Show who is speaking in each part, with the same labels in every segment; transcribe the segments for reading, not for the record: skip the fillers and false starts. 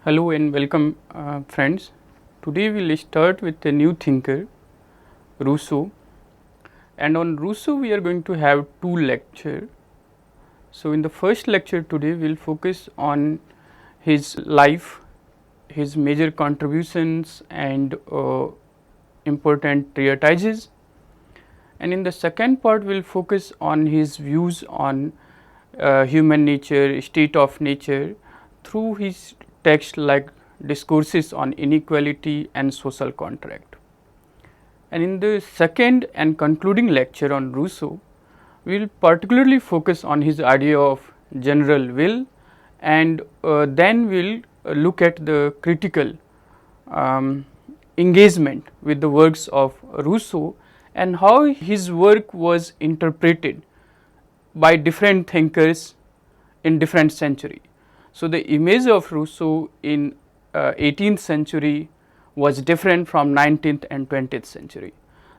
Speaker 1: Hello and welcome friends. Today we will start with a new thinker, Rousseau, and on Rousseau we are going to have two lectures. So in the first lecture today we will focus on his life, his major contributions and important treatises, and in the second part we will focus on his views on human nature, state of nature through his text like discourses on inequality and social contract. And in the second and concluding lecture on Rousseau, we will particularly focus on his idea of general will, and then we will look at the critical engagement with the works of Rousseau and how his work was interpreted by different thinkers in different century. So, the image of Rousseau in 18th century was different from 19th and 20th century.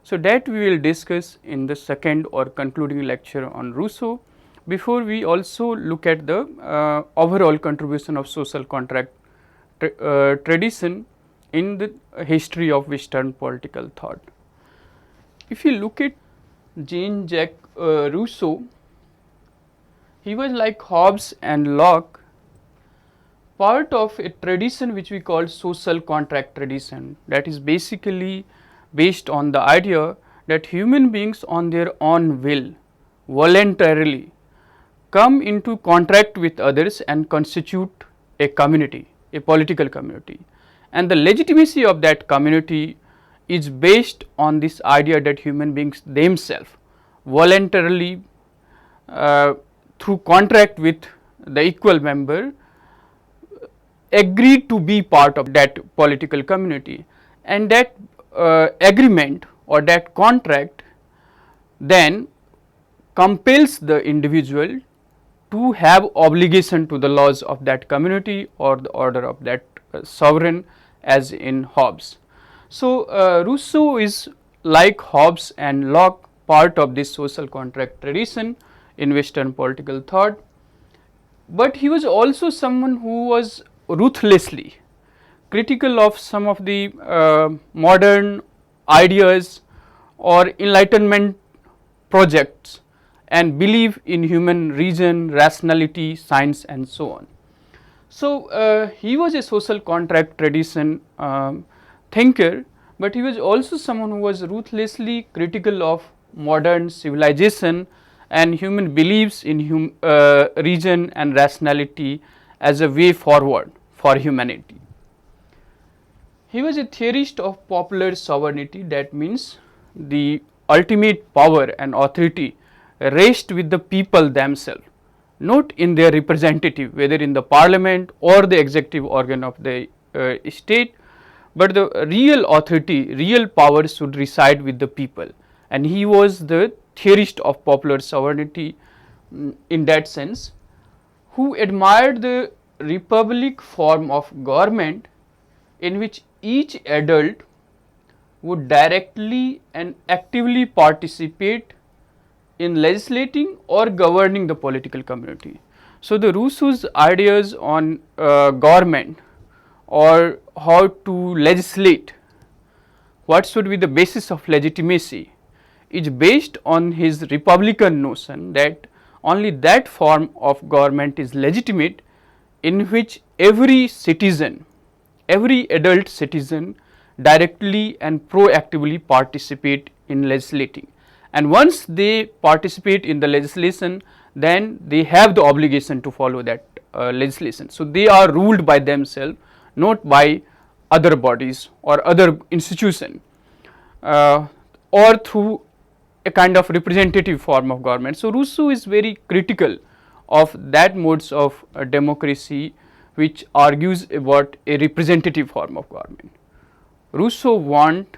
Speaker 1: So, that we will discuss in the second or concluding lecture on Rousseau, before we also look at the overall contribution of social contract tradition in the history of Western political thought. If you look at Jean-Jacques Rousseau, he was like Hobbes and Locke, part of a tradition which we call social contract tradition, that is basically based on the idea that human beings on their own will voluntarily come into contract with others and constitute a community, a political community, and the legitimacy of that community is based on this idea that human beings themselves voluntarily through contract with the equal member agreed to be part of that political community, and that agreement or that contract then compels the individual to have obligation to the laws of that community or the order of that sovereign, as in Hobbes. So, Rousseau is like Hobbes and Locke, part of this social contract tradition in Western political thought, but he was also someone who was ruthlessly critical of some of the modern ideas or enlightenment projects and believe in human reason, rationality, science and so on. So, he was a social contract tradition thinker, but he was also someone who was ruthlessly critical of modern civilization and human beliefs in reason and rationality as a way forward for humanity. He was a theorist of popular sovereignty, that means the ultimate power and authority rests with the people themselves, not in their representative, whether in the parliament or the executive organ of the state, but the real authority, real power should reside with the people, and he was the theorist of popular sovereignty in that sense, who admired the republic form of government in which each adult would directly and actively participate in legislating or governing the political community. So, the Rousseau's ideas on government or how to legislate, what should be the basis of legitimacy, is based on his republican notion that only that form of government is legitimate in which every citizen, every adult citizen directly and proactively participate in legislating, and once they participate in the legislation, then they have the obligation to follow that legislation. So, they are ruled by themselves, not by other bodies or other institution or through a kind of representative form of government. So, Rousseau is very critical of that modes of democracy which argues about a representative form of government. Rousseau want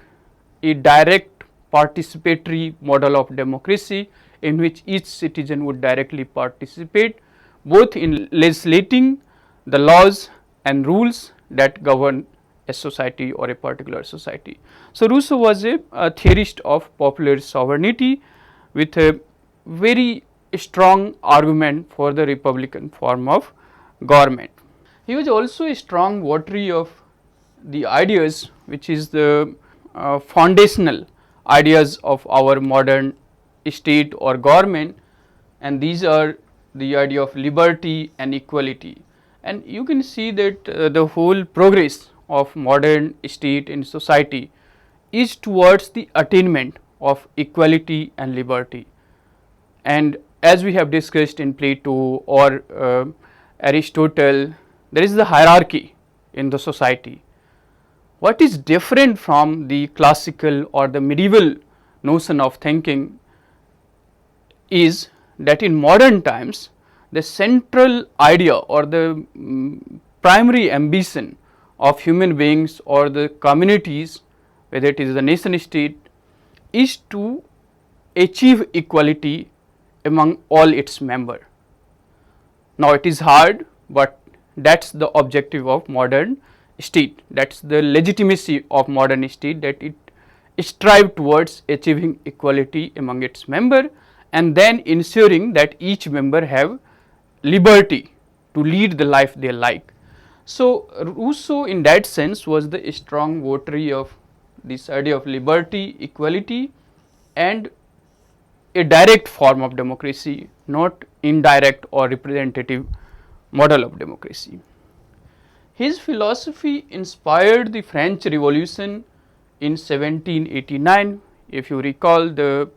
Speaker 1: a direct participatory model of democracy in which each citizen would directly participate both in legislating the laws and rules that govern a society or a particular society. So, Rousseau was a theorist of popular sovereignty with a very strong argument for the republican form of government. He was also a strong votary of the ideas which is the foundational ideas of our modern state or government, and these are the idea of liberty and equality. And you can see that the whole progress of modern state and society is towards the attainment of equality and liberty. And as we have discussed in Plato or Aristotle, there is the hierarchy in the society. What is different from the classical or the medieval notion of thinking is that in modern times the central idea or the primary ambition of human beings or the communities, whether it is the nation state, is to achieve equality among all its members. Now it is hard, but that is the objective of modern state, that is the legitimacy of modern state, that it strive towards achieving equality among its member and then ensuring that each member have liberty to lead the life they like. So Rousseau in that sense was the strong votary of this idea of liberty, equality and a direct form of democracy, not indirect or representative model of democracy. His philosophy inspired the French Revolution in 1789. If you recall, the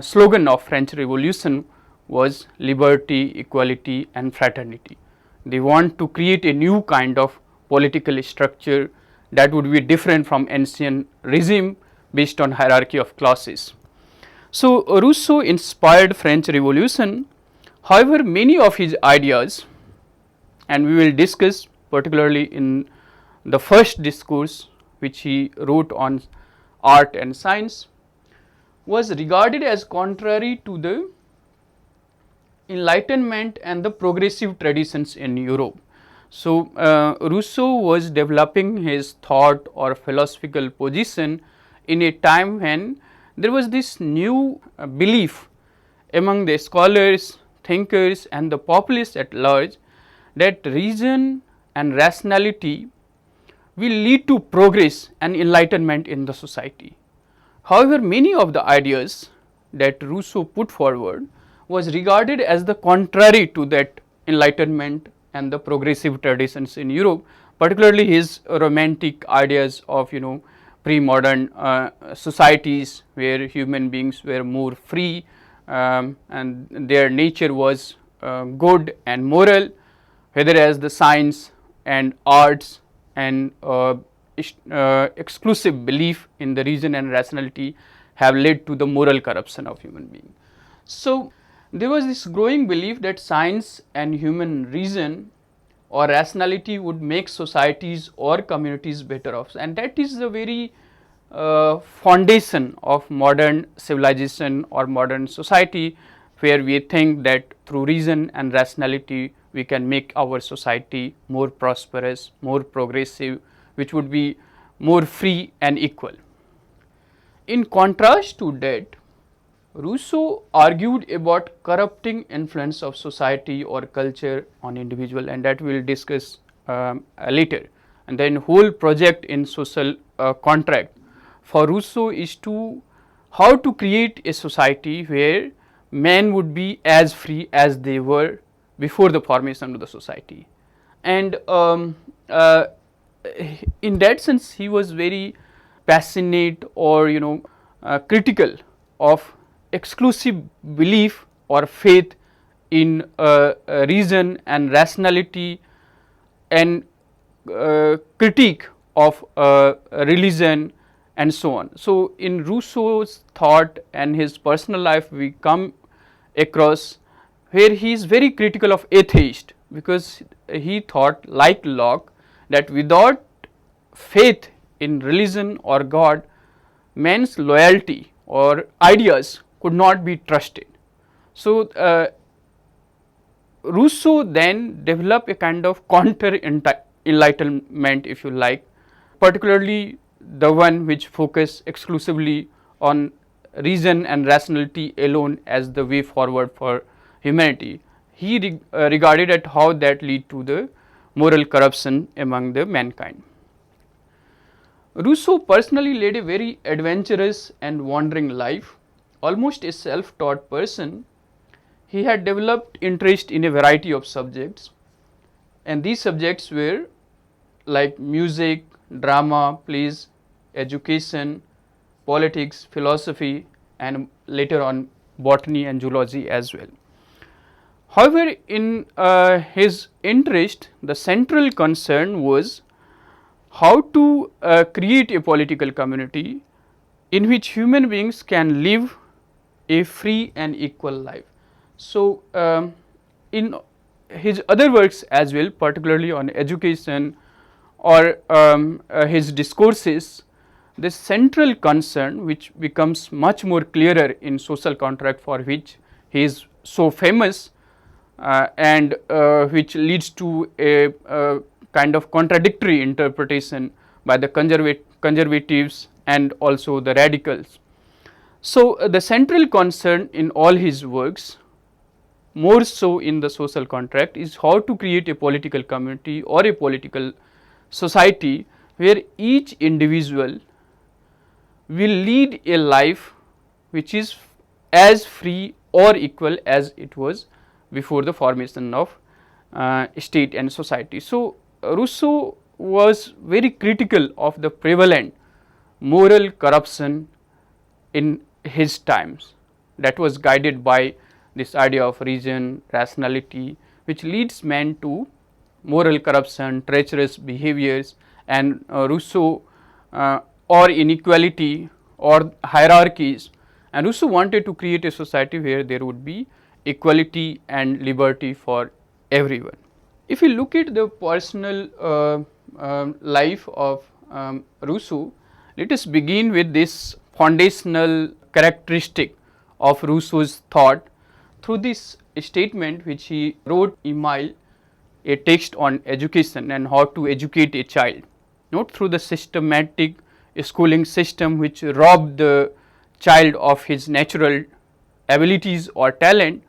Speaker 1: slogan of French Revolution was liberty, equality and fraternity. They want to create a new kind of political structure that would be different from ancient regime based on hierarchy of classes. So Rousseau inspired French Revolution. However, many of his ideas, and we will discuss particularly in the first discourse which he wrote on art and science, was regarded as contrary to the Enlightenment and the progressive traditions in Europe. So Rousseau was developing his thought or philosophical position in a time when there was this new belief among the scholars, thinkers and the populace at large that reason and rationality will lead to progress and enlightenment in the society. However, many of the ideas that Rousseau put forward was regarded as the contrary to that enlightenment and the progressive traditions in Europe, particularly his romantic ideas of pre-modern societies where human beings were more free and their nature was good and moral, whereas the science and arts and exclusive belief in the reason and rationality have led to the moral corruption of human being. So there was this growing belief that science and human reason or rationality would make societies or communities better off, and that is the very foundation of modern civilization or modern society, where we think that through reason and rationality we can make our society more prosperous, more progressive, which would be more free and equal. In contrast to that, Rousseau argued about corrupting influence of society or culture on individual, and that we will discuss later. And then whole project in social contract for Rousseau is to how to create a society where men would be as free as they were before the formation of the society. And in that sense he was very passionate or critical of exclusive belief or faith in reason and rationality and critique of religion and so on. So in Rousseau's thought and his personal life we come across where he is very critical of atheist, because he thought like Locke that without faith in religion or God, man's loyalty or ideas could not be trusted. So Rousseau then developed a kind of counter enlightenment, if you like, particularly the one which focused exclusively on reason and rationality alone as the way forward for humanity. He regarded at how that lead to the moral corruption among the mankind. Rousseau personally led a very adventurous and wandering life. Almost a self-taught person, he had developed interest in a variety of subjects, and these subjects were like music, drama, plays, education, politics, philosophy, and later on botany and zoology as well. However, in his interest, the central concern was how to create a political community in which human beings can live a free and equal life. So, in his other works as well, particularly on education or his discourses, the central concern which becomes much more clearer in Social Contract, for which he is so famous, and which leads to a kind of contradictory interpretation by the conservatives and also the radicals. So, the central concern in all his works, more so in the Social Contract, is how to create a political community or a political society where each individual will lead a life which is as free or equal as it was before the formation of state and society. So, Rousseau was very critical of the prevalent moral corruption in his times, that was guided by this idea of reason, rationality, which leads man to moral corruption, treacherous behaviors, and Rousseau or inequality or hierarchies. And Rousseau wanted to create a society where there would be equality and liberty for everyone. If you look at the personal life of Rousseau, let us begin with this foundational characteristic of Rousseau's thought through this statement which he wrote, Emile, a text on education and how to educate a child, not through the systematic schooling system which robbed the child of his natural abilities or talent,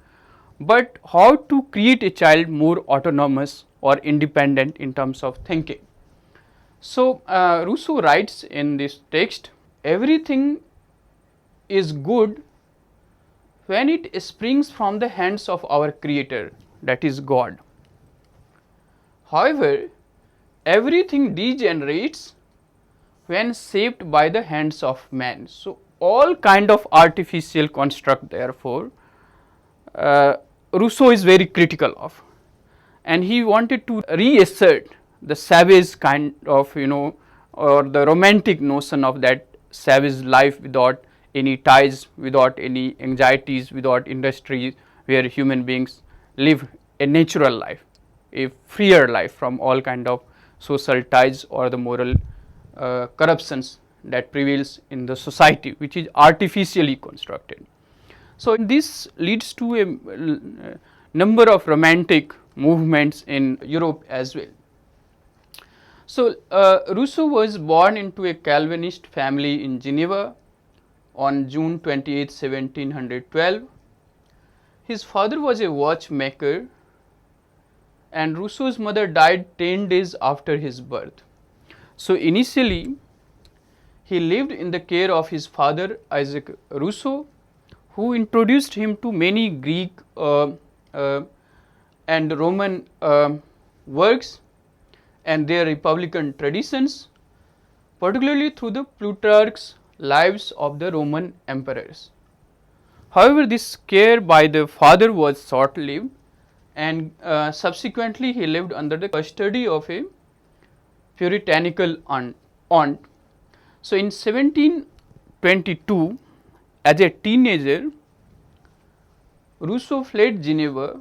Speaker 1: but how to create a child more autonomous or independent in terms of thinking. So, Rousseau writes in this text, everything is good when it springs from the hands of our Creator, that is God. However, everything degenerates when shaped by the hands of man. So, all kind of artificial construct, therefore, Rousseau is very critical of, and he wanted to reassert the savage kind of, or the romantic notion of that savage life without any ties, without any anxieties, without industries, where human beings live a natural life, a freer life from all kind of social ties or the moral corruptions that prevails in the society, which is artificially constructed. So, this leads to a number of romantic movements in Europe as well. So, Rousseau was born into a Calvinist family in Geneva on June 28, 1712. His father was a watchmaker, and Rousseau's mother died 10 days after his birth. So, initially he lived in the care of his father, Isaac Rousseau, who introduced him to many Greek and Roman works and their republican traditions, particularly through the Plutarch's lives of the Roman emperors. However, this care by the father was short-lived, and subsequently he lived under the custody of a puritanical aunt. So, in 1722, as a teenager, Rousseau fled Geneva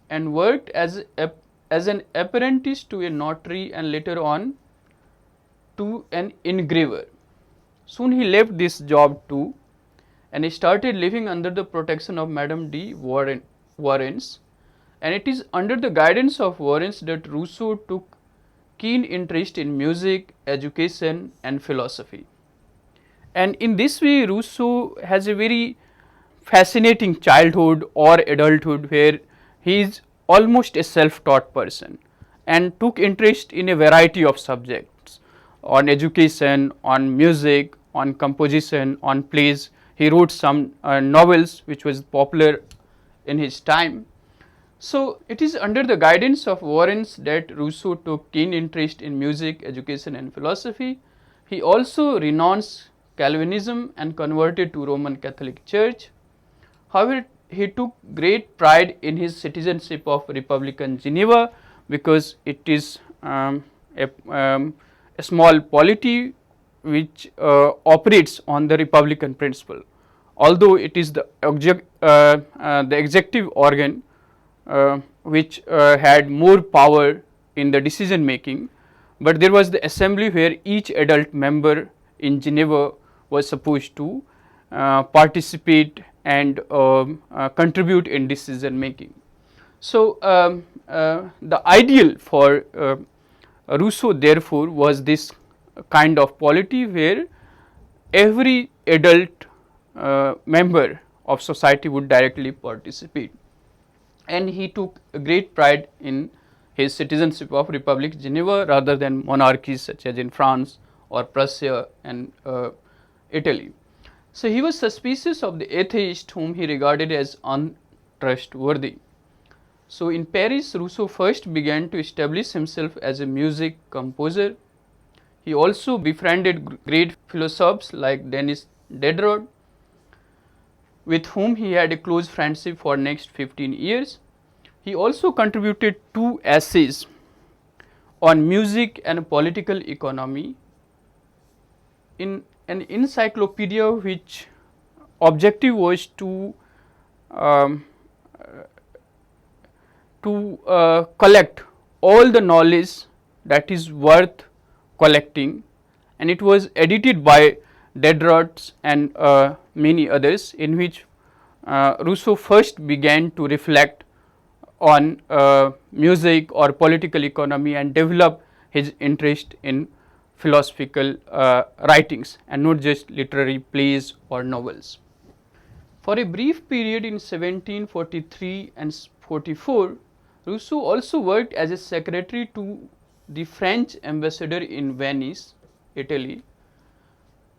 Speaker 1: and worked as an apprentice to a notary and later on to an engraver. Soon he left this job too, and he started living under the protection of Madame de Warrens, and it is under the guidance of Warrens that Rousseau took keen interest in music, education and philosophy. And in this way, Rousseau has a very fascinating childhood or adulthood where he is almost a self-taught person, and took interest in a variety of subjects on education, on music, on composition, on plays. He wrote some novels which was popular in his time. So, it is under the guidance of Warrens that Rousseau took keen interest in music, education and philosophy. He also renounced Calvinism and converted to Roman Catholic Church. However, he took great pride in his citizenship of Republican Geneva because it is a small polity which operates on the Republican principle. Although it is the executive organ which had more power in the decision making, but there was the assembly where each adult member in Geneva was supposed to participate and contribute in decision making. So, the ideal for Rousseau therefore was this kind of polity where every adult member of society would directly participate, and he took great pride in his citizenship of Republic Geneva rather than monarchies such as in France or Prussia and Italy. So, he was suspicious of the atheist whom he regarded as untrustworthy. So, in Paris, Rousseau first began to establish himself as a music composer. He also befriended great philosophers like Denis Diderot, with whom he had a close friendship for next 15 years. He also contributed 2 essays on music and political economy in an encyclopedia which objective was to collect all the knowledge that is worth collecting, and it was edited by Diderot and many others, in which Rousseau first began to reflect on music or political economy and develop his interest in philosophical writings and not just literary plays or novels. For a brief period in 1743 and 44, Rousseau also worked as a secretary to the French ambassador in Venice, Italy,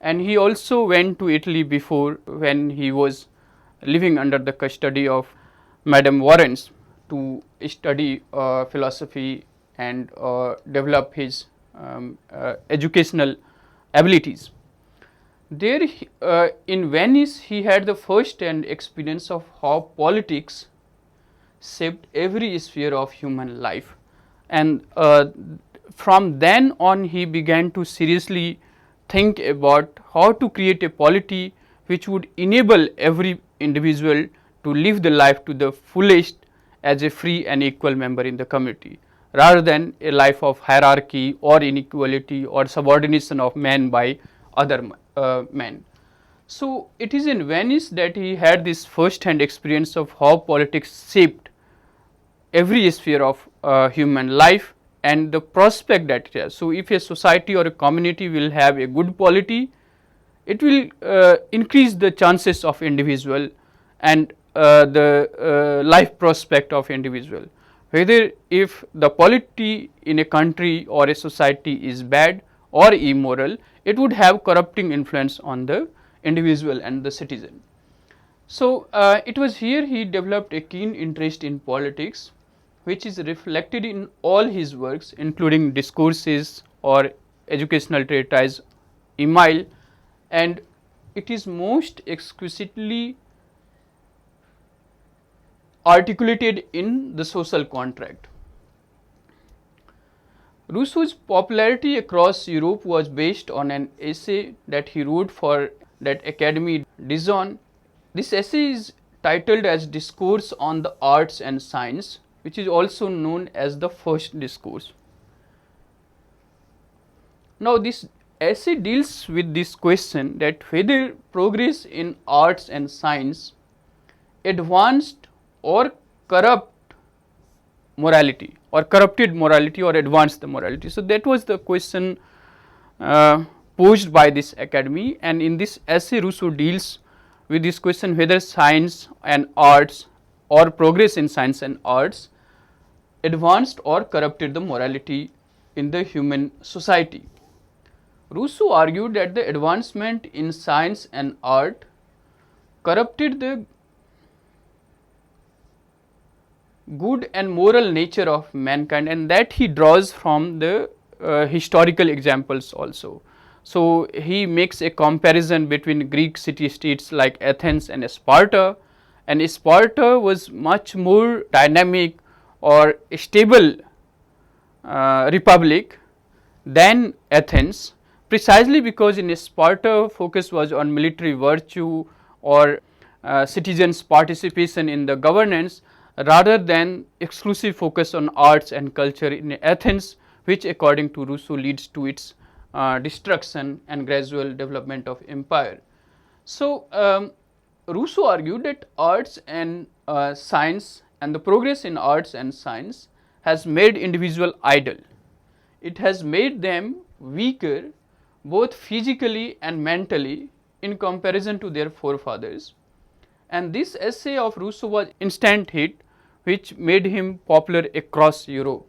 Speaker 1: and he also went to Italy before when he was living under the custody of Madame Warrens to study philosophy and develop his educational abilities. There in Venice, he had the first hand experience of how politics shaped every sphere of human life, and from then on he began to seriously think about how to create a polity which would enable every individual to live the life to the fullest as a free and equal member in the community, rather than a life of hierarchy or inequality or subordination of men by other men. So, it is in Venice that he had this first hand experience of how politics shaped every sphere of human life and the prospect that it has. So, if a society or a community will have a good polity, it will increase the chances of individual and the life prospect of individual. Whether if the polity in a country or a society is bad or immoral, it would have corrupting influence on the individual and the citizen. So, it was here he developed a keen interest in politics, which is reflected in all his works, including discourses or educational treatise, Emile, and it is most exquisitely articulated in the social contract. Rousseau's popularity across Europe was based on an essay that he wrote for that Académie Dijon. This essay is titled as Discourse on the Arts and Science, which is also known as the first discourse. Now, this essay deals with this question that whether progress in arts and science advanced or corrupt morality or corrupted morality or advanced the morality. So, that was the question posed by this academy, and in this essay Rousseau deals with this question whether science and arts or progress in science and arts advanced or corrupted the morality in the human society. Rousseau argued that the advancement in science and art corrupted the good and moral nature of mankind, and that he draws from the historical examples also. So, he makes a comparison between Greek city states like Athens and Sparta, and Sparta was much more dynamic or stable republic than Athens, precisely because in Sparta focus was on military virtue or citizens' participation in the governance rather than exclusive focus on arts and culture in Athens, which according to Rousseau leads to its destruction and gradual development of empire. So, Rousseau argued that arts and science and the progress in arts and science has made individual idle. It has made them weaker both physically and mentally in comparison to their forefathers. And this essay of Rousseau was instant hit, which made him popular across Europe.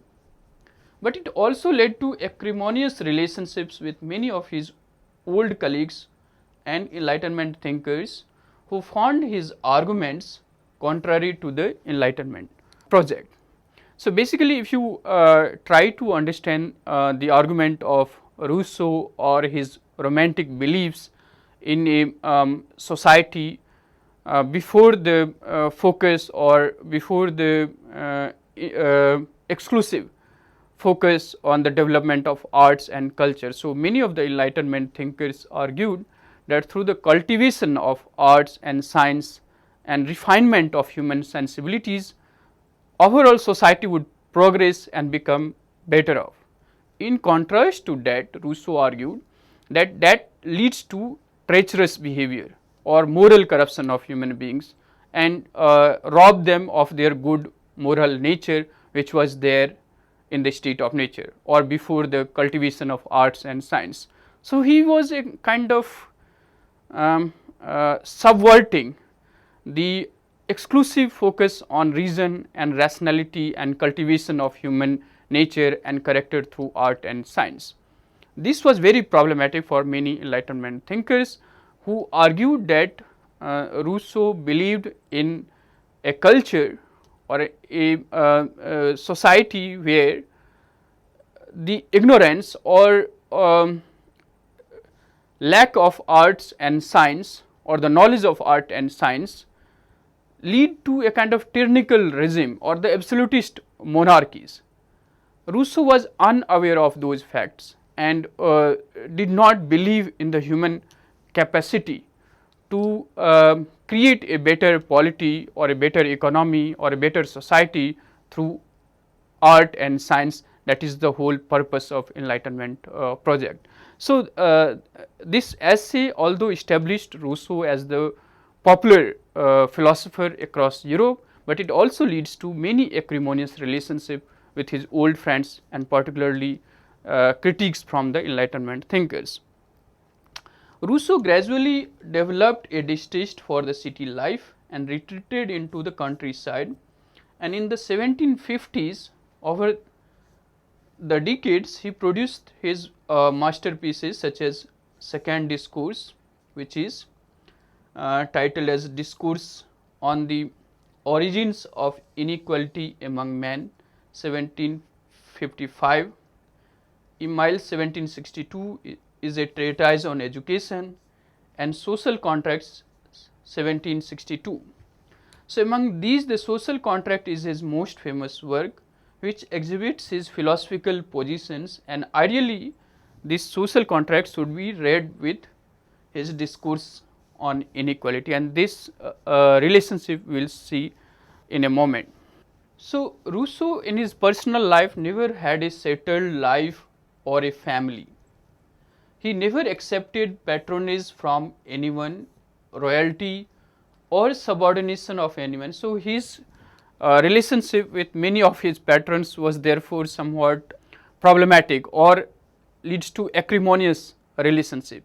Speaker 1: But it also led to acrimonious relationships with many of his old colleagues and Enlightenment thinkers who found his arguments contrary to the Enlightenment project. So, basically if you try to understand the argument of Rousseau or his romantic beliefs in a society before the focus or before the exclusive focus on the development of arts and culture. So, many of the Enlightenment thinkers argued that through the cultivation of arts and science and refinement of human sensibilities, overall society would progress and become better off. In contrast to that, Rousseau argued that that leads to treacherous behavior or moral corruption of human beings and rob them of their good moral nature which was there in the state of nature or before the cultivation of arts and science. So, he was a kind of subverting the exclusive focus on reason and rationality and cultivation of human nature and character through art and science. This was very problematic for many Enlightenment thinkers who argued that Rousseau believed in a culture or a society where the ignorance or lack of arts and science or the knowledge of art and science lead to a kind of tyrannical regime or the absolutist monarchies. Rousseau was unaware of those facts and did not believe in the human capacity to create a better polity or a better economy or a better society through art and science. That is the whole purpose of Enlightenment project. So, this essay although established Rousseau as the popular philosopher across Europe, but it also leads to many acrimonious relationship with his old friends and particularly critiques from the Enlightenment thinkers. Rousseau gradually developed a distaste for the city life and retreated into the countryside, and in the 1750s over the decades he produced his masterpieces such as Second Discourse, which is titled as Discourse on the Origins of Inequality Among Men 1755, Emile 1762 is a treatise on education, and Social Contracts 1762. So, among these the Social Contract is his most famous work, which exhibits his philosophical positions, and ideally this Social Contract should be read with his Discourse on Inequality, and this relationship we will see in a moment. So, Rousseau in his personal life never had a settled life or a family. He never accepted patronage from anyone, royalty or subordination of anyone. So, his relationship with many of his patrons was therefore somewhat problematic or leads to acrimonious relationship.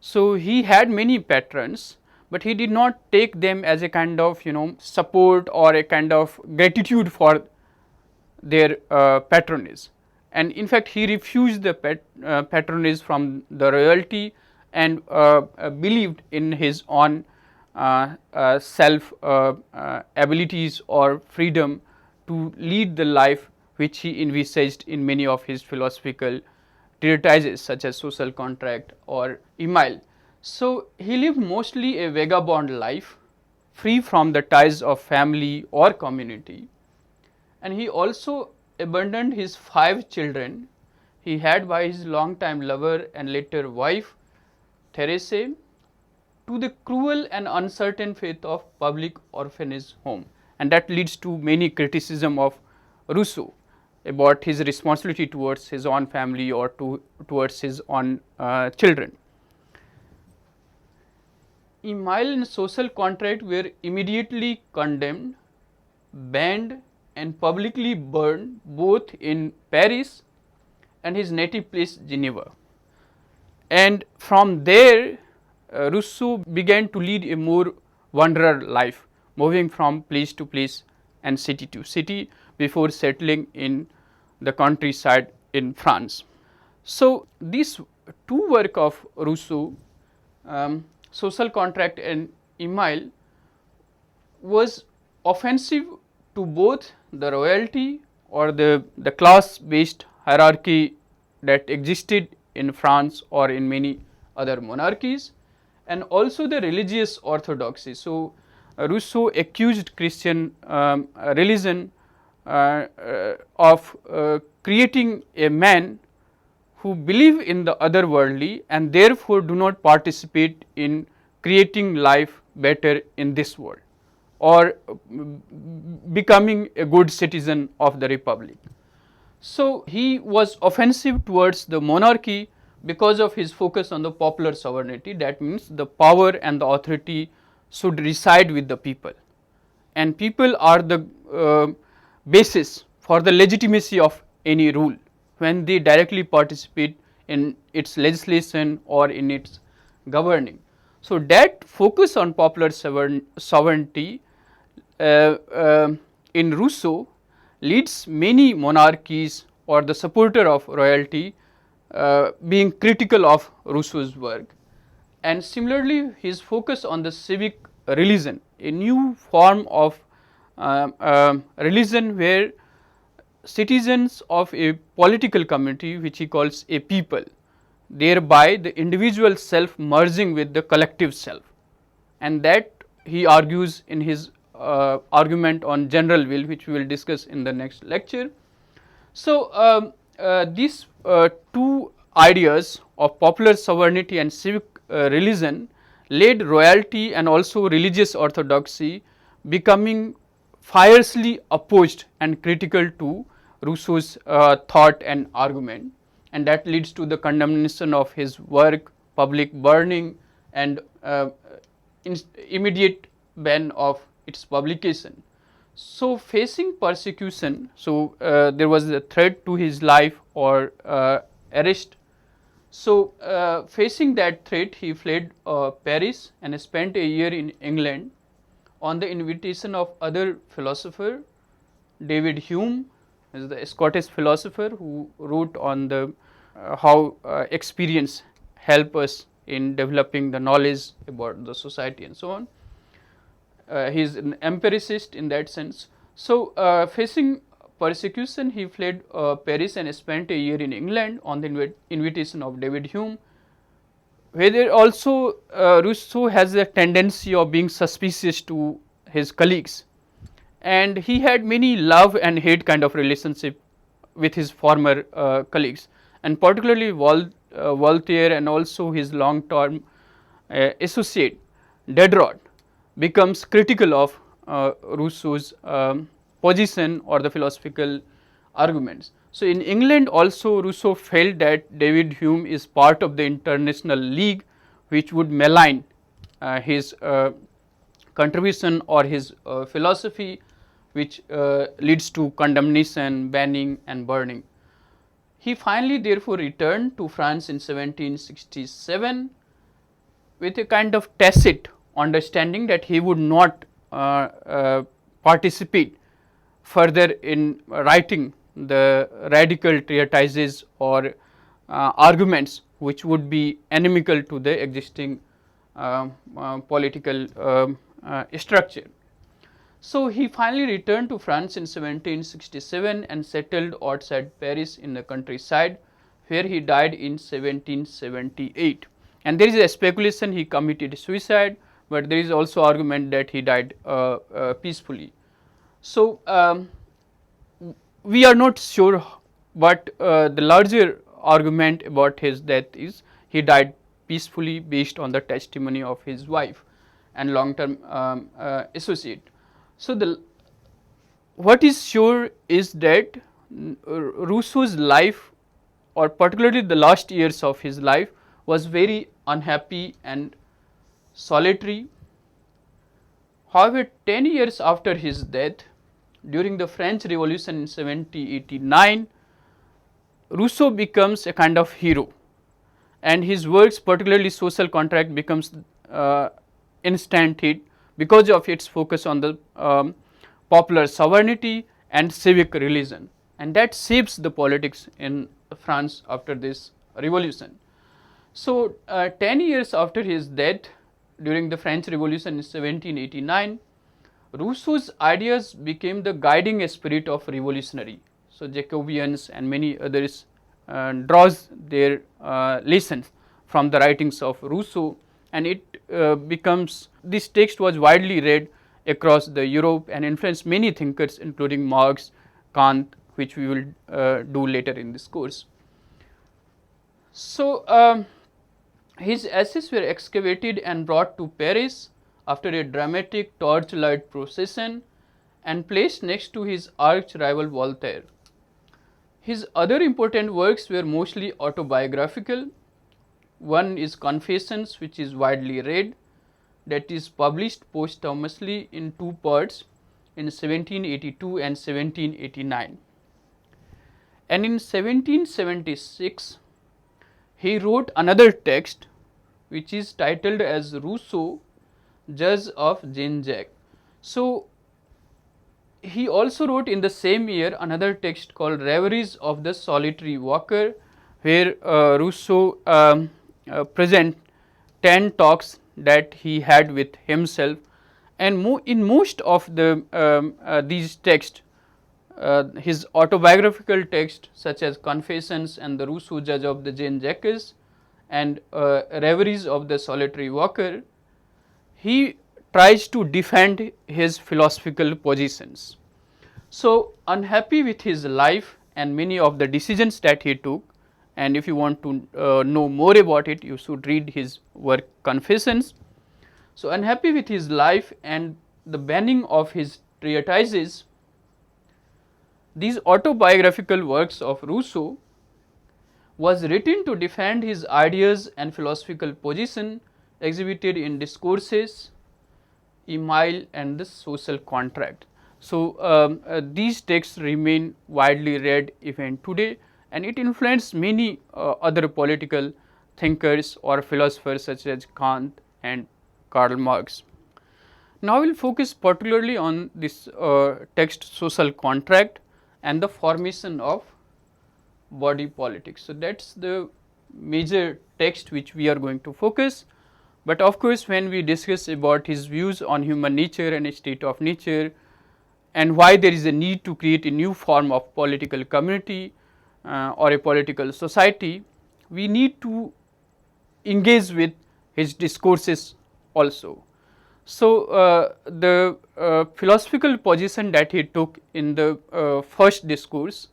Speaker 1: So, he had many patrons, but he did not take them as a kind of support or a kind of gratitude for their patronage, and in fact he refused the patronage from the royalty and believed in his own self abilities or freedom to lead the life which he envisaged in many of his philosophical treatises such as Social Contract or Emile. So, he lived mostly a vagabond life, free from the ties of family or community, and he also abandoned his 5 children he had by his long-time lover and later wife Therese to the cruel and uncertain fate of public orphanage home, and that leads to many criticism of Rousseau about his responsibility towards his own family or towards his own children. Emile and Social Contract were immediately condemned, banned and publicly burned both in Paris and his native place Geneva. And from there Rousseau began to lead a more wanderer life, moving from place to place and city to city before settling in the countryside in France. So, these two work of Rousseau, Social Contract and Emile, was offensive to both the royalty or the class based hierarchy that existed in France or in many other monarchies, and also the religious orthodoxy. So, Rousseau accused Christian religion of creating a man who believe in the otherworldly and therefore do not participate in creating life better in this world or becoming a good citizen of the republic. So, he was offensive towards the monarchy because of his focus on the popular sovereignty, that means the power and the authority should reside with the people, and people are the basis for the legitimacy of any rule when they directly participate in its legislation or in its governing. So, that focus on popular sovereignty in Rousseau leads many monarchies or the supporter of royalty being critical of Rousseau's work, and similarly his focus on the civic religion, a new form of religion where citizens of a political community which he calls a people, thereby the individual self merging with the collective self, and that he argues in his argument on general will, which we will discuss in the next lecture. So, these two ideas of popular sovereignty and civic religion led royalty and also religious orthodoxy becoming fiercely opposed and critical to Rousseau's thought and argument, and that leads to the condemnation of his work, public burning and immediate ban of its publication. So, facing persecution, so there was a threat to his life or arrest. So, facing that threat he fled Paris and spent a year in England on the invitation of other philosopher David Hume, is the Scottish philosopher who wrote on the how experience help us in developing the knowledge about the society and so on. He is an empiricist in that sense. So, facing persecution he fled Paris and spent a year in England on the invitation of David Hume, where also Rousseau has a tendency of being suspicious to his colleagues, and he had many love and hate kind of relationship with his former colleagues, and particularly Voltaire and also his long term associate Diderot becomes critical of Rousseau's position or the philosophical arguments. So, in England also Rousseau felt that David Hume is part of the international league which would malign his contribution or his philosophy, which leads to condemnation, banning and burning. He finally therefore returned to France in 1767 with a kind of tacit understanding that he would not participate further in writing the radical treatises or arguments which would be inimical to the existing political structure. So, he finally returned to France in 1767 and settled outside Paris in the countryside, where he died in 1778. And there is a speculation he committed suicide, but there is also argument that he died peacefully. So, we are not sure, but the larger argument about his death is he died peacefully based on the testimony of his wife and long term associate. So, what is sure is that Rousseau's life, or particularly the last years of his life, was very unhappy and solitary. However, 10 years after his death, during the French Revolution in 1789, Rousseau becomes a kind of hero, and his works, particularly Social Contract, becomes instant hit because of its focus on the popular sovereignty and civic religion, and that shapes the politics in France after this revolution. So, 10 years after his death, during the French Revolution in 1789, Rousseau's ideas became the guiding spirit of revolutionary. So, Jacobeans and many others draws their lessons from the writings of Rousseau, and it becomes, this text was widely read across the Europe and influenced many thinkers including Marx, Kant, which we will do later in this course. So, his ashes were excavated and brought to Paris after a dramatic torchlight procession and placed next to his arch rival Voltaire. His other important works were mostly autobiographical. One is Confessions, which is widely read, that is published posthumously in two parts in 1782 and 1789. And in 1776, he wrote another text which is titled as Rousseau, Judge of Jean-Jacques. So, he also wrote in the same year another text called Reveries of the Solitary Walker, where Rousseau present 10 talks that he had with himself, and in most of the these texts, his autobiographical text such as Confessions and the Rousseau Judge of the Jean-Jacques and Reveries of the Solitary Walker, he tries to defend his philosophical positions. So, unhappy with his life and many of the decisions that he took, and if you want to know more about it, you should read his work Confessions. So, unhappy with his life and the banning of his treatises, these autobiographical works of Rousseau was written to defend his ideas and philosophical position exhibited in Discourses, Emile and the Social Contract. So, these texts remain widely read even today, and it influenced many other political thinkers or philosophers such as Kant and Karl Marx. Now, we will focus particularly on this text Social Contract and the formation of body politics. So, that is the major text which we are going to focus, but of course, when we discuss about his views on human nature and state of nature and why there is a need to create a new form of political community or a political society, we need to engage with his discourses also. So, the philosophical position that he took in the first discourse,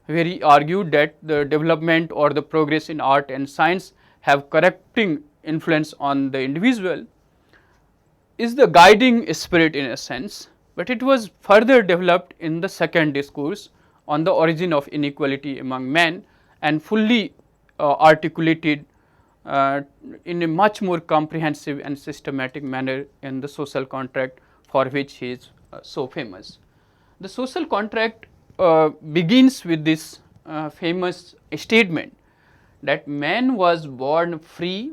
Speaker 1: where he argued that the development or the progress in art and science have correcting influence on the individual, is the guiding spirit in a sense, but it was further developed in the second discourse on the origin of inequality among men and fully articulated in a much more comprehensive and systematic manner in the Social Contract, for which he is so famous. The Social Contract begins with this famous statement that man was born free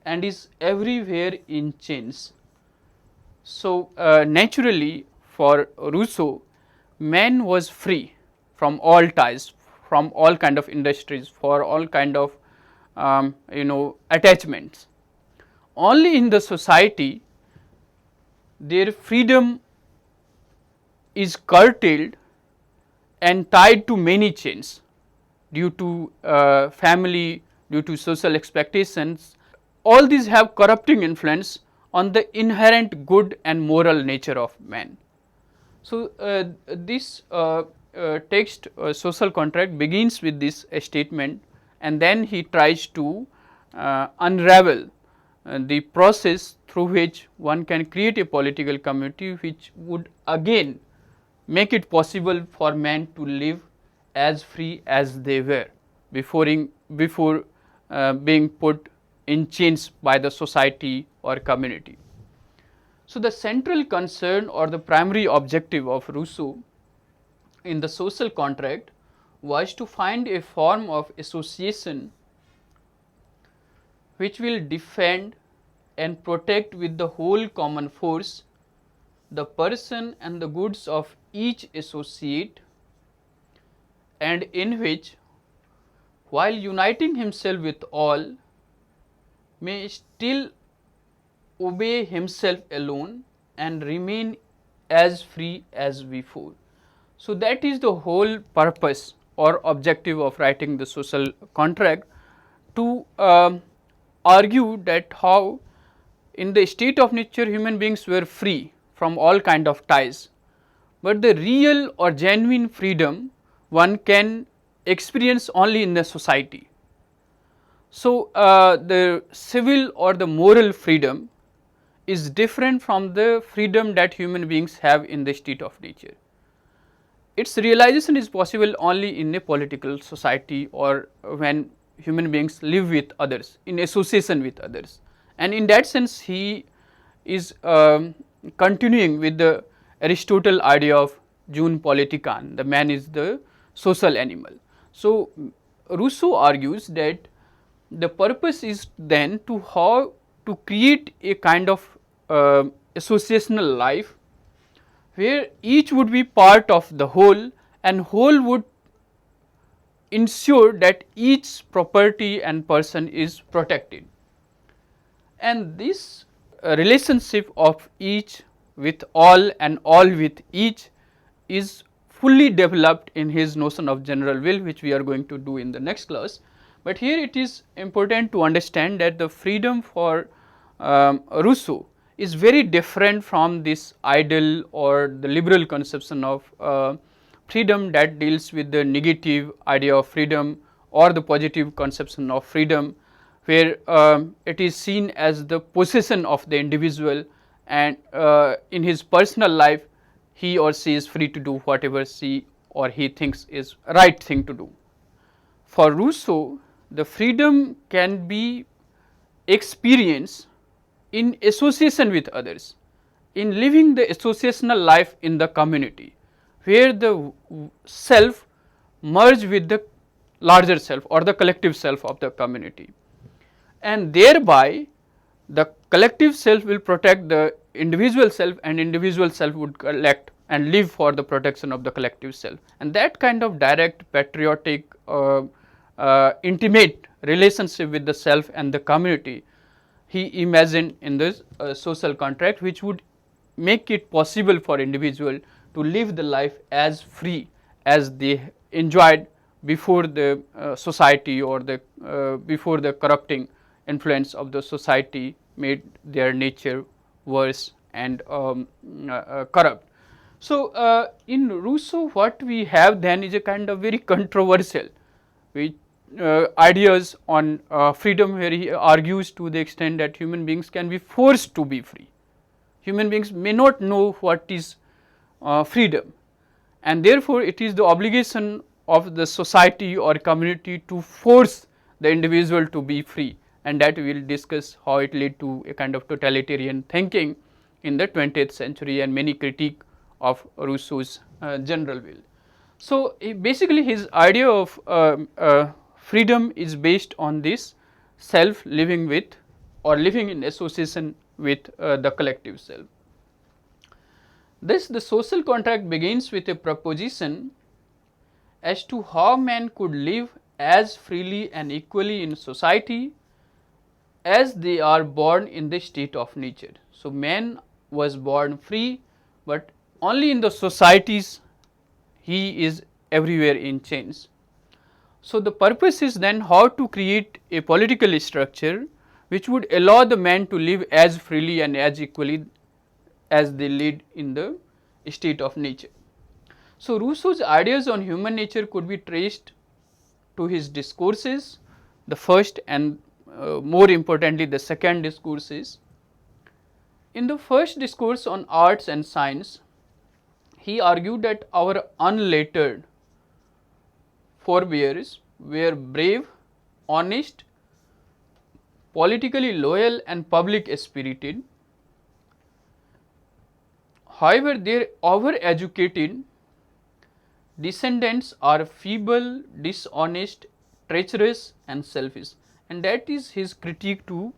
Speaker 1: and is everywhere in chains. So, naturally for Rousseau, man was free from all ties, from all kind of industries, for all kind of attachments. Only in the society their freedom is curtailed and tied to many chains due to family, due to social expectations. All these have corrupting influence on the inherent good and moral nature of man. So, this text social contract begins with this statement, and then he tries to unravel the process through which one can create a political community which would again make it possible for man to live as free as they were before being put in chains by the society or community. So, the central concern or the primary objective of Rousseau in the social contract was to find a form of association which will defend and protect with the whole common force the person and the goods of each associate, and in which, while uniting himself with all, may still obey himself alone and remain as free as before. So, that is the whole purpose or objective of writing the social contract, to argue that how in the state of nature human beings were free from all kind of ties, but the real or genuine freedom one can experience only in the society. So, the civil or the moral freedom is different from the freedom that human beings have in the state of nature. Its realization is possible only in a political society or when human beings live with others, in association with others, and in that sense he is continuing with the Aristotle idea of jus politikon, the man is the social animal. So, Rousseau argues that the purpose is then to how to create a kind of associational life where each would be part of the whole, and whole would ensure that each property and person is protected. And this relationship of each with all and all with each is fully developed in his notion of general will, which we are going to do in the next class. But here it is important to understand that the freedom for Rousseau is very different from this ideal or the liberal conception of freedom that deals with the negative idea of freedom or the positive conception of freedom, where it is seen as the possession of the individual, and in his personal life he or she is free to do whatever she or he thinks is right thing to do. For Rousseau, the freedom can be experienced in association with others, in living the associational life in the community, where the self merge with the larger self or the collective self of the community, and thereby the collective self will protect the individual self, and individual self would collect and live for the protection of the collective self. And that kind of direct patriotic intimate relationship with the self and the community he imagined in this social contract, which would make it possible for individual to live the life as free as they enjoyed before the society or the before the corrupting influence of the society made their nature worse and corrupt. So, in Rousseau what we have then is a kind of very controversial ideas on freedom, where he argues to the extent that human beings can be forced to be free. Human beings may not know what is freedom, and therefore, it is the obligation of the society or community to force the individual to be free, and that we will discuss how it led to a kind of totalitarian thinking in the 20th century and many critique of Rousseau's general will. So, basically his idea of freedom is based on this self living with or living in association with the collective self. Thus, the social contract begins with a proposition as to how men could live as freely and equally in society as they are born in the state of nature. So, man was born free, but only in the societies he is everywhere in chains. So, the purpose is then how to create a political structure which would allow the man to live as freely and as equally as they lead in the state of nature. So, Rousseau's ideas on human nature could be traced to his discourses, the first and more importantly the second discourses. In the first discourse on arts and science, he argued that our unlettered forebears were brave, honest, politically loyal and public spirited. However, their over-educated descendants are feeble, dishonest, treacherous and selfish, and that is his critique to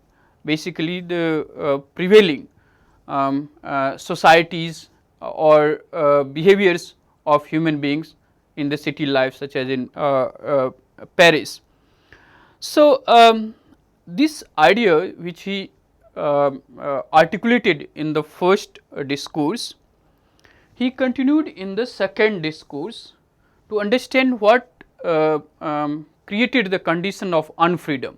Speaker 1: basically the prevailing societies or behaviors of human beings in the city life, such as in Paris. So, this idea which he articulated in the first discourse, he continued in the second discourse to understand what created the condition of unfreedom.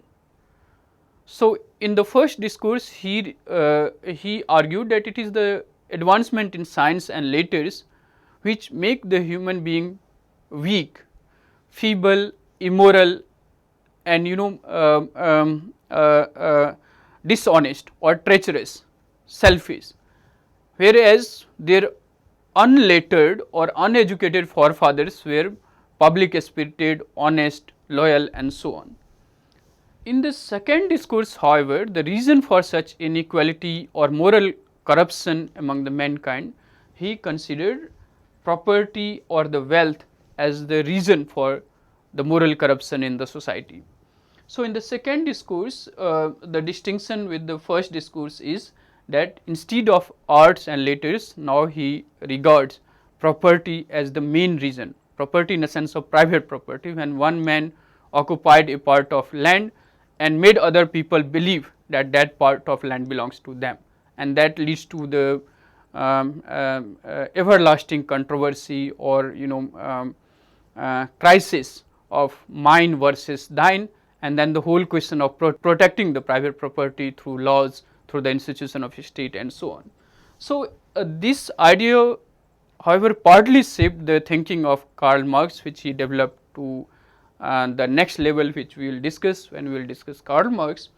Speaker 1: So, in the first discourse he argued that it is the advancement in science and letters which make the human being weak, feeble, immoral and dishonest or treacherous, selfish, whereas their unlettered or uneducated forefathers were public spirited, honest, loyal and so on. In the second discourse, however, the reason for such inequality or moral corruption among the mankind, he considered property or the wealth as the reason for the moral corruption in the society. So, in the second discourse, the distinction with the first discourse is that instead of arts and letters, now he regards property as the main reason, property in the sense of private property, when one man occupied a part of land and made other people believe that that part of land belongs to them, and that leads to the everlasting controversy or crisis of mine versus thine, and then the whole question of protecting the private property through laws, through the institution of state and so on. So, this idea however partly shaped the thinking of Karl Marx, which he developed to the next level, which we will discuss when we will discuss Karl Marx.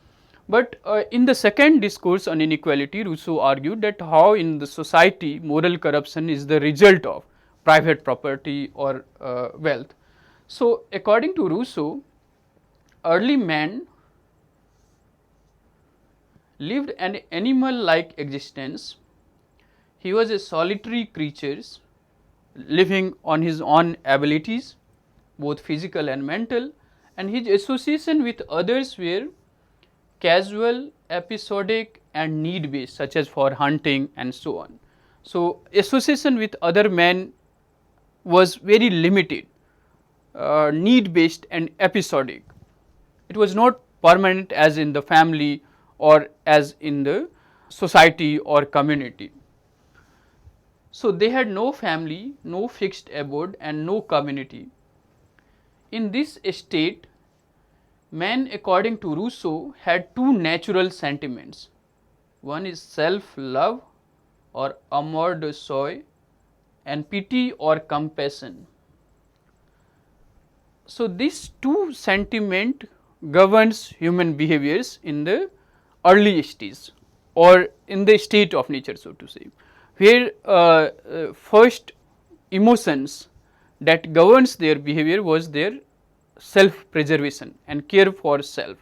Speaker 1: But in the second discourse on inequality, Rousseau argued that how in the society moral corruption is the result of private property or wealth. So, according to Rousseau, early man lived an animal-like existence. He was a solitary creature living on his own abilities, both physical and mental, and his association with others were casual, episodic and need based, such as for hunting and so on. So, association with other men was very limited, need based and episodic. It was not permanent as in the family or as in the society or community. So, they had no family, no fixed abode and no community. In this state, man, according to Rousseau, had two natural sentiments. One is self-love or amour de soi and pity or compassion. So, these two sentiments governs human behaviors in the early stage or in the state of nature, so to say, where first emotions that governs their behavior was their self preservation and care for self,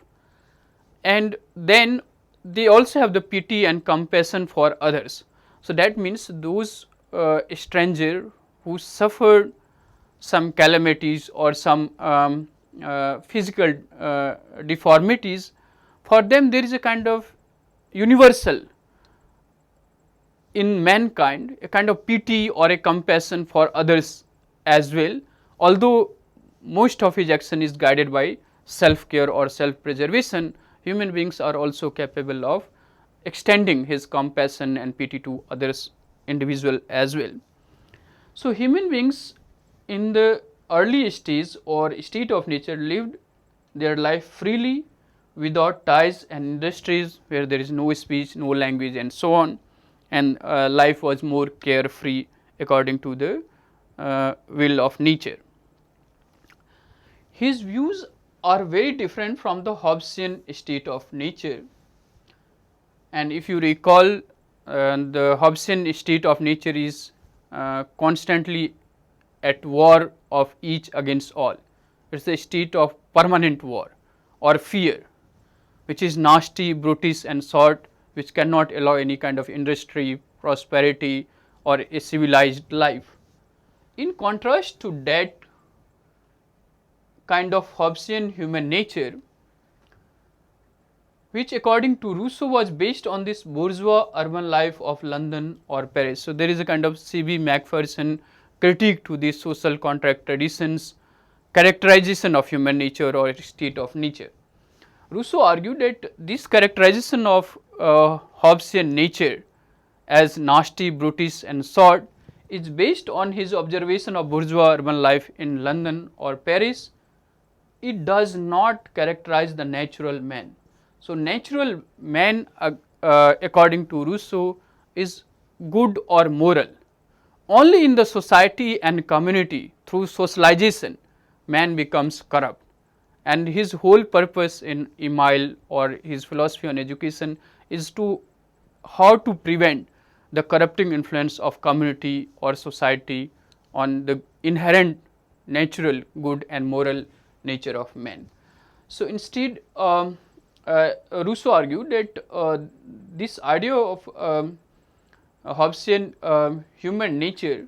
Speaker 1: and then they also have the pity and compassion for others. So, that means those stranger who suffered some calamities or some physical deformities, for them there is a kind of universal in mankind a kind of pity or a compassion for others as well, although most of his action is guided by self care or self preservation. Human beings are also capable of extending his compassion and pity to others individual as well. So, human beings in the early stage or state of nature lived their life freely without ties and industries where there is no speech, no language and so on, and life was more carefree according to the will of nature. His views are very different from the Hobbesian state of nature, and if you recall, the Hobbesian state of nature is constantly at war of each against all. It is a state of permanent war or fear, which is nasty, brutish and short, which cannot allow any kind of industry, prosperity or a civilized life. In contrast to that kind of Hobbesian human nature, which according to Rousseau was based on this bourgeois urban life of London or Paris. So, there is a kind of C.B. Macpherson critique to these social contract traditions, characterization of human nature or state of nature. Rousseau argued that this characterization of Hobbesian nature as nasty, brutish and short is based on his observation of bourgeois urban life in London or Paris. It does not characterize the natural man. So, natural man according to Rousseau is good or moral. Only in the society and community through socialization man becomes corrupt, and his whole purpose in Emile or his philosophy on education is to how to prevent the corrupting influence of community or society on the inherent natural good and moral nature of man. So, instead Rousseau argued that this idea of Hobbesian human nature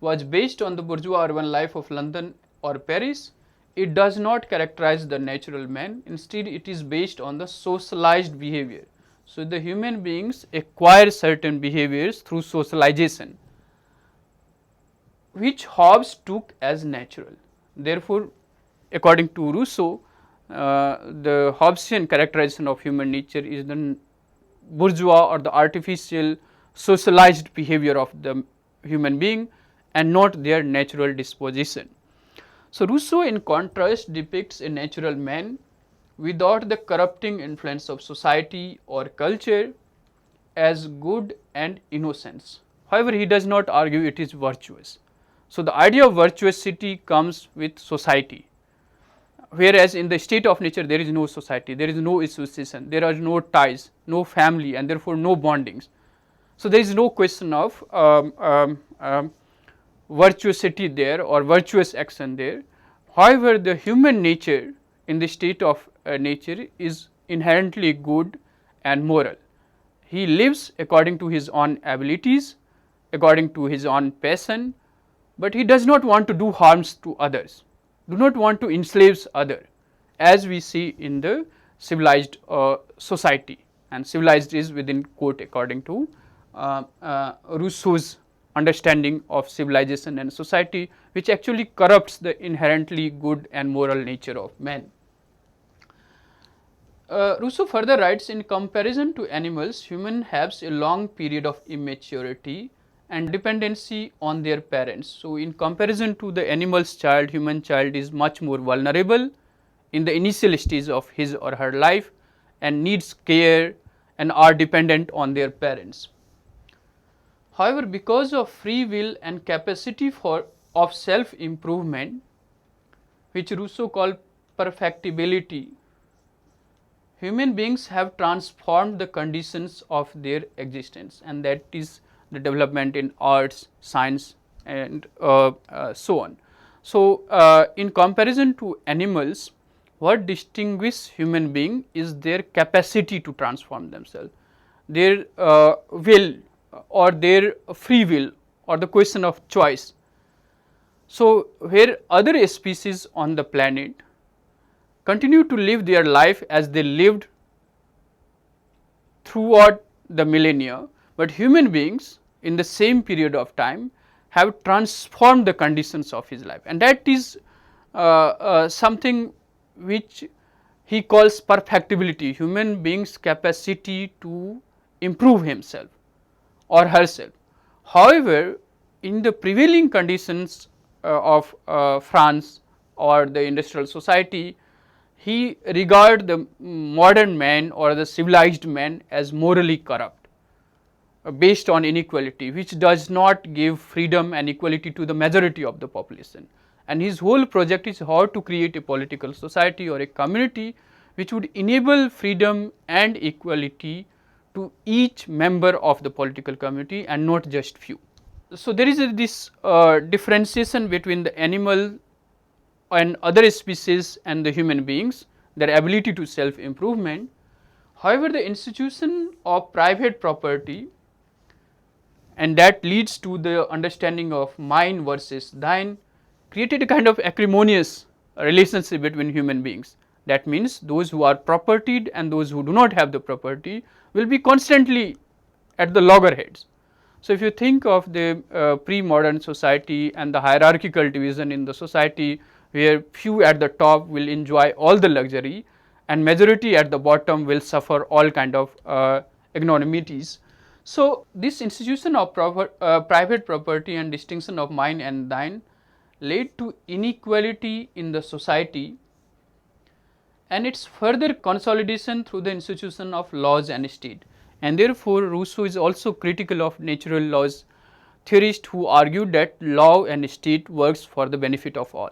Speaker 1: was based on the bourgeois urban life of London or Paris. It does not characterize the natural man, instead it is based on the socialized behavior. So, the human beings acquire certain behaviors through socialization, which Hobbes took as natural. Therefore, according to Rousseau, the Hobbesian characterization of human nature is the bourgeois or the artificial socialized behavior of the human being and not their natural disposition. So, Rousseau in contrast depicts a natural man without the corrupting influence of society or culture as good and innocence. However, he does not argue it is virtuous. So, the idea of virtuosity comes with society, whereas in the state of nature there is no society, there is no association, there are no ties, no family and therefore no bondings. So, there is no question of virtuosity there or virtuous action there. However, the human nature in the state of nature is inherently good and moral. He lives according to his own abilities, according to his own passion, but he does not want to do harms to others, do not want to enslave other, as we see in the civilized society, and civilized is within quote according to Rousseau's understanding of civilization and society, which actually corrupts the inherently good and moral nature of man. Rousseau further writes, in comparison to animals, humans have a long period of immaturity and dependency on their parents. So, in comparison to the animal's child, human child is much more vulnerable in the initial stage of his or her life and needs care and are dependent on their parents. However, because of free will and capacity of self improvement, which Rousseau called perfectibility, human beings have transformed the conditions of their existence, and that is the development in arts, science and so on. So, in comparison to animals, what distinguishes human being is their capacity to transform themselves, their will or their free will or the question of choice. So, where other species on the planet continue to live their life as they lived throughout the millennia, but human beings in the same period of time have transformed the conditions of his life, and that is something which he calls perfectibility, human being's capacity to improve himself or herself. However, in the prevailing conditions of France or the industrial society, he regard the modern man or the civilized man as morally corrupt, based on inequality, which does not give freedom and equality to the majority of the population. And his whole project is how to create a political society or a community which would enable freedom and equality to each member of the political community and not just few. So, there is this differentiation between the animal and other species and the human beings, their ability to self improvement. However, the institution of private property, and that leads to the understanding of mine versus thine, created a kind of acrimonious relationship between human beings. That means, those who are propertied and those who do not have the property will be constantly at the loggerheads. So, if you think of the pre-modern society and the hierarchical division in the society, where few at the top will enjoy all the luxury and majority at the bottom will suffer all kind of ignominies. So, this institution of private property and distinction of mine and thine led to inequality in the society, and its further consolidation through the institution of laws and state. And therefore, Rousseau is also critical of natural laws theorists who argued that law and state works for the benefit of all,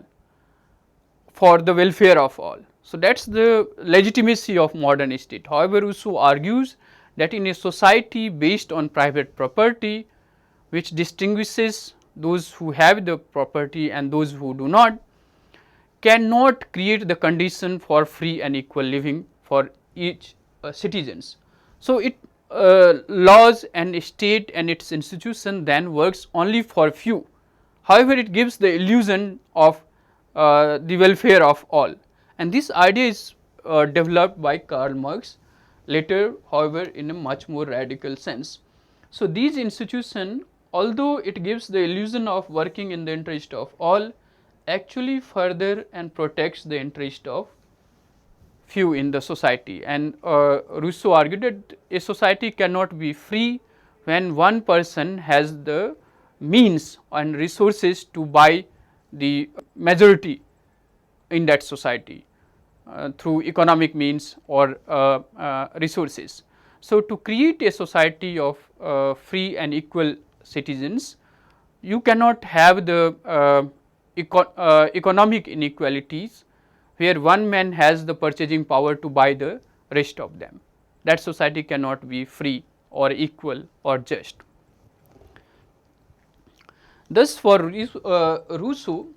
Speaker 1: for the welfare of all. So, that is the legitimacy of modern state. However, Rousseau argues that in a society based on private property, which distinguishes those who have the property and those who do not, cannot create the condition for free and equal living for each citizens. So, it laws and state and its institution then works only for few. However, it gives the illusion of the welfare of all, and this idea is developed by Karl Marx later, however, in a much more radical sense. So, these institutions, although it gives the illusion of working in the interest of all, actually further and protects the interest of few in the society. And Rousseau argued that a society cannot be free when one person has the means and resources to buy the majority in that society through economic means or resources. So, to create a society of free and equal citizens, you cannot have the economic inequalities where one man has the purchasing power to buy the rest of them. That society cannot be free or equal or just. Thus, for Rousseau,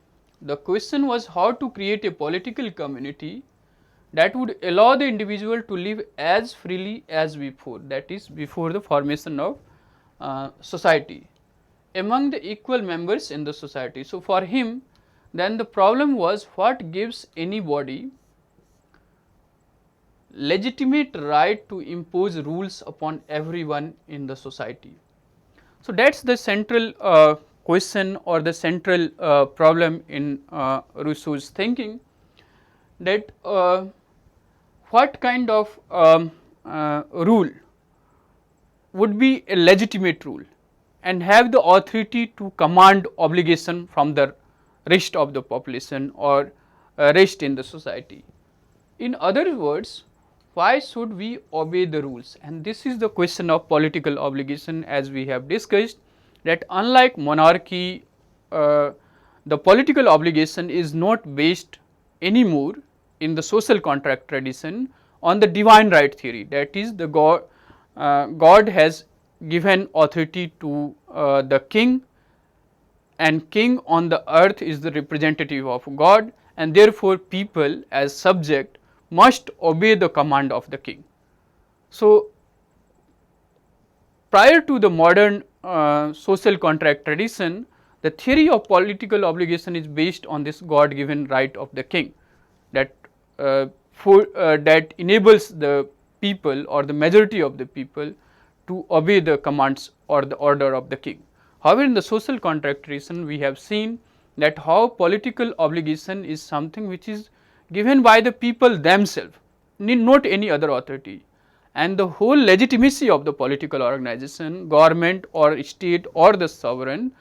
Speaker 1: the question was how to create a political community that would allow the individual to live as freely as before, that is, before the formation of society, among the equal members in the society. So, for him, then the problem was what gives anybody legitimate right to impose rules upon everyone in the society. So, that is the central question or the central problem in Rousseau's thinking, that what kind of rule would be a legitimate rule and have the authority to command obligation from the rest of the population or rest in the society. In other words, why should we obey the rules? And this is the question of political obligation, as we have discussed, that unlike monarchy, the political obligation is not based anymore in the social contract tradition on the divine right theory, that is, the God has given authority to the king, and king on the earth is the representative of God, and therefore, people as subject must obey the command of the king. So, prior to the modern social contract tradition, the theory of political obligation is based on this God given right of the king, that that enables the people or the majority of the people to obey the commands or the order of the king. However, in the social contract tradition, we have seen that how political obligation is something which is given by the people themselves, not any other authority, and the whole legitimacy of the political organization, government or state or the sovereign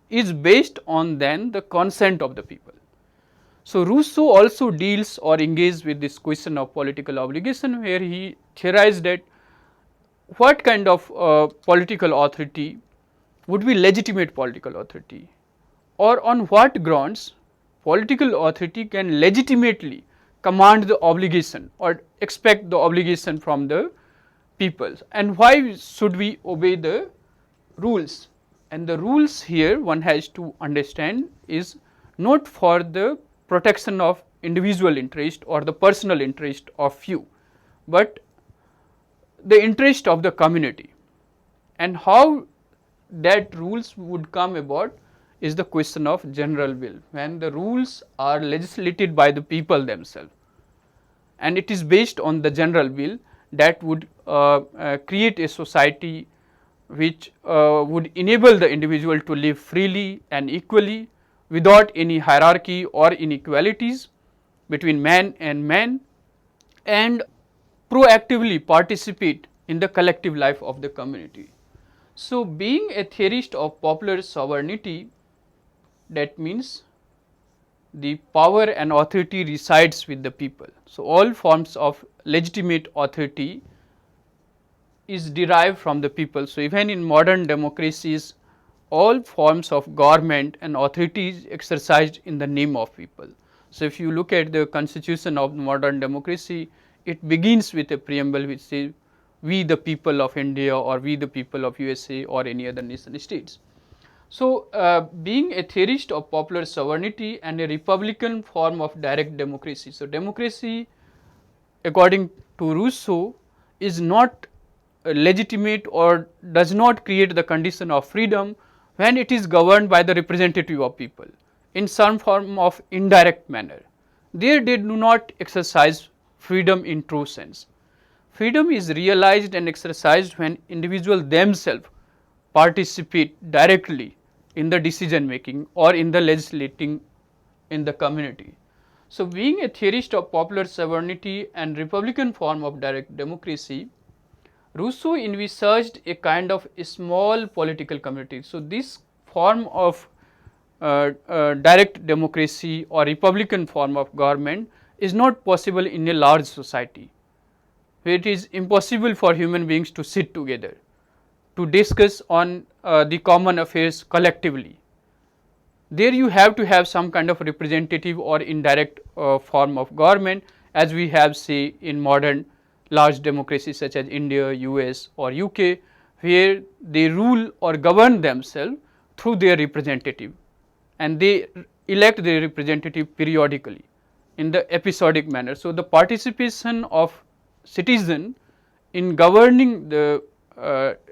Speaker 1: is based on then the consent of the people. So, Rousseau also deals or engages with this question of political obligation, where he theorized that what kind of political authority would be legitimate political authority, or on what grounds political authority can legitimately command the obligation or expect the obligation from the people, and why should we obey the rules. And the rules here one has to understand is not for the protection of individual interest or the personal interest of few, but the interest of the community. And how that rules would come about is the question of general will, when the rules are legislated by the people themselves, and it is based on the general will that would create a society which would enable the individual to live freely and equally without any hierarchy or inequalities between man and man, and proactively participate in the collective life of the community. So, being a theorist of popular sovereignty, that means the power and authority resides with the people. So, all forms of legitimate authority is derived from the people. So, even in modern democracies, all forms of government and authority is exercised in the name of people. So, if you look at the constitution of modern democracy, it begins with a preamble which says, we the people of India, or we the people of USA or any other nation states. So, being a theorist of popular sovereignty and a republican form of direct democracy. So, democracy according to Rousseau is not legitimate or does not create the condition of freedom when it is governed by the representative of people in some form of indirect manner. There they do not exercise freedom in true sense. Freedom is realized and exercised when individuals themselves participate directly in the decision making or in the legislating in the community. So, being a theorist of popular sovereignty and republican form of direct democracy, Rousseau envisaged a kind of a small political community. So, this form of direct democracy or republican form of government is not possible in a large society, where it is impossible for human beings to sit together to discuss on the common affairs collectively. There you have to have some kind of representative or indirect form of government, as we have say in modern large democracies such as India, US or UK, where they rule or govern themselves through their representative, and they elect their representative periodically in the episodic manner. So, the participation of citizen in governing the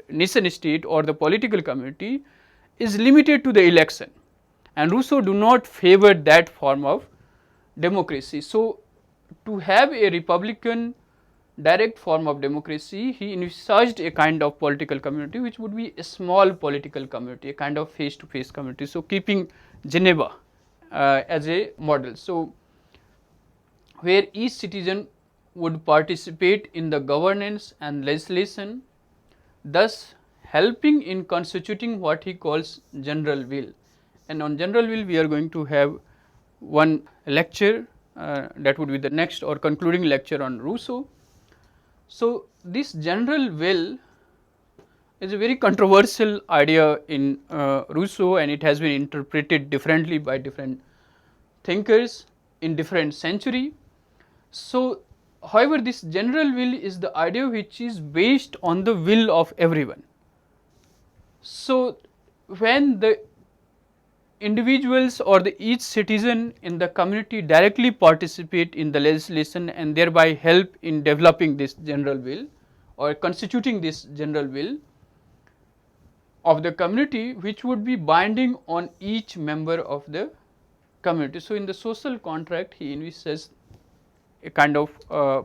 Speaker 1: nation state or the political community is limited to the election, and Rousseau do not favor that form of democracy. So, to have a republican direct form of democracy, he envisaged a kind of political community which would be a small political community, a kind of face to face community. So, keeping Geneva as a model. So, where each citizen would participate in the governance and legislation, thus helping in constituting what he calls general will. And on general will we are going to have one lecture that would be the next or concluding lecture on Rousseau. So, this general will is a very controversial idea in Rousseau, and it has been interpreted differently by different thinkers in different century. So, however, this general will is the idea which is based on the will of everyone. So, when the individuals or the each citizen in the community directly participate in the legislation and thereby help in developing this general will or constituting this general will of the community, which would be binding on each member of the community. So, in the social contract he envisages a kind of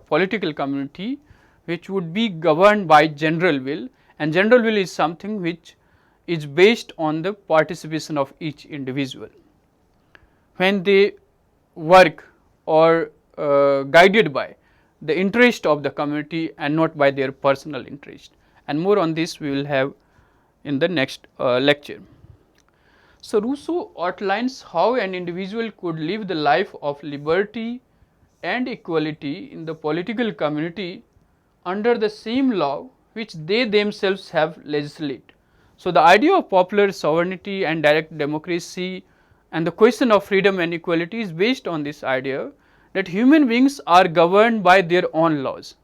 Speaker 1: political community which would be governed by general will, and general will is something which is based on the participation of each individual. When they work or guided by the interest of the community and not by their personal interest, and more on this we will have in the next lecture. So, Rousseau outlines how an individual could live the life of liberty and equality in the political community under the same law which they themselves have legislated. So, the idea of popular sovereignty and direct democracy and the question of freedom and equality is based on this idea that human beings are governed by their own laws.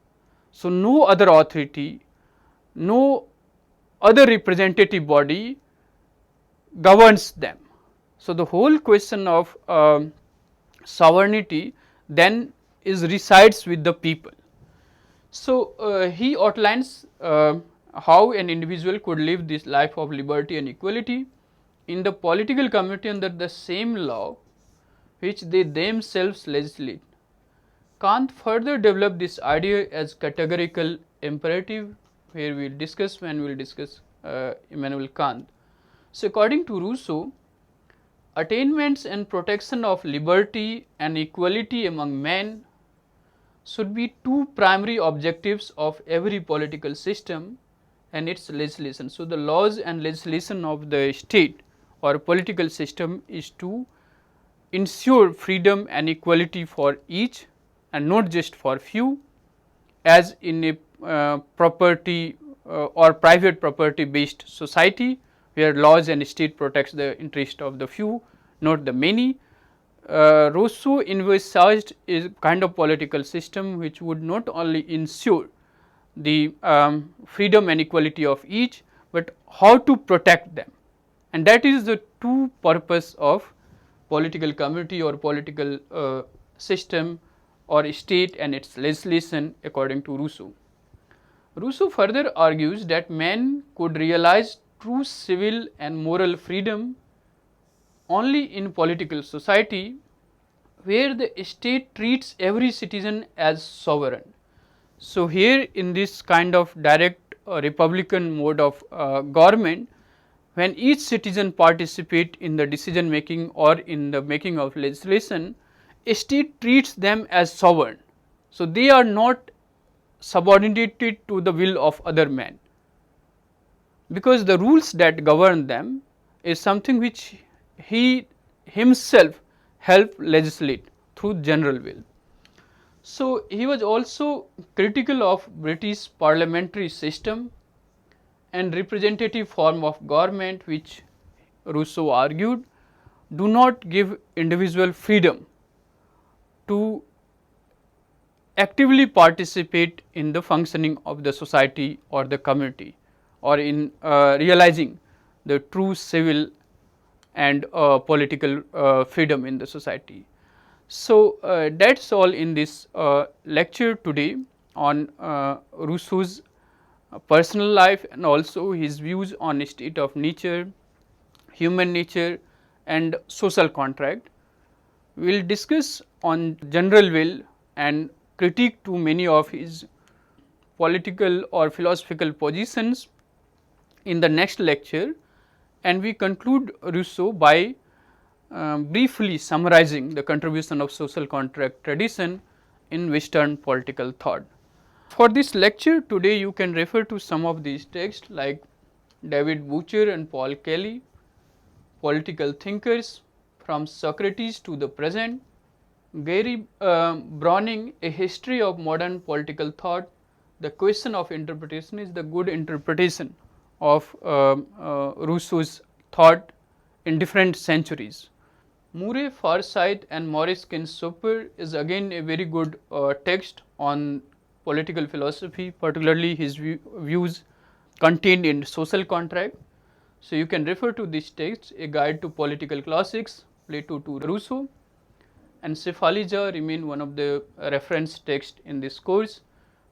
Speaker 1: So, no other authority, no other representative body governs them. So, the whole question of sovereignty then is resides with the people. So, he outlines how an individual could live this life of liberty and equality in the political community under the same law which they themselves legislate. Kant further developed this idea as categorical imperative, where we will discuss when we will discuss Immanuel Kant. So, according to Rousseau, attainments and protection of liberty and equality among men should be two primary objectives of every political system and its legislation. So, the laws and legislation of the state or political system is to ensure freedom and equality for each and not just for few, as in a property or private property based society where laws and state protects the interest of the few, not the many. Rousseau envisaged a kind of political system which would not only ensure the freedom and equality of each, but how to protect them, and that is the true purpose of political community or political system or state and its legislation according to Rousseau. Rousseau further argues that man could realize true civil and moral freedom only in political society where the state treats every citizen as sovereign. So, here in this kind of direct republican mode of government, when each citizen participate in the decision making or in the making of legislation, a state treats them as sovereign. So, they are not subordinated to the will of other men, because the rules that govern them is something which he himself helped legislate through general will. So, he was also critical of British parliamentary system and representative form of government, which Rousseau argued do not give individual freedom to actively participate in the functioning of the society or the community, or in realizing the true civil and political freedom in the society. So, that is all in this lecture today on Rousseau's personal life and also his views on state of nature, human nature and social contract. We will discuss on general will and critique to many of his political or philosophical positions in the next lecture, and we conclude Rousseau by briefly summarizing the contribution of social contract tradition in Western political thought. For this lecture today, you can refer to some of these texts like David Boucher and Paul Kelly, Political Thinkers from Socrates to the Present, Gary Browning, A History of Modern Political Thought. The question of interpretation is the good interpretation of Rousseau's thought in different centuries. Murray Forsyth and Maurice Kinshopper is again a very good text on political philosophy, particularly his views contained in Social Contract. So, you can refer to this text, A Guide to Political Classics, Plato to Rousseau, and Cephalija remain one of the reference texts in this course.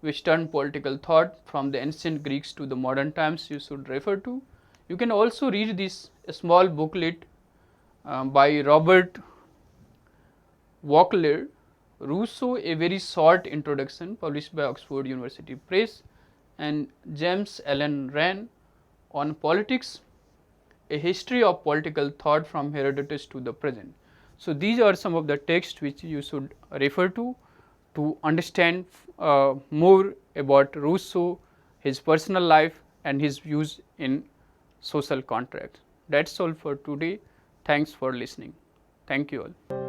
Speaker 1: Western political thought from the ancient Greeks to the modern times you should refer to. You can also read this small booklet by Robert Walkler, Rousseau, A Very Short Introduction, published by Oxford University Press, and James Allen Rann on Politics a history of political thought from Herodotus to the present. So, these are some of the texts which you should refer to understand more about Rousseau, his personal life and his views in social contracts. That is all for today. Thanks for listening. Thank you all.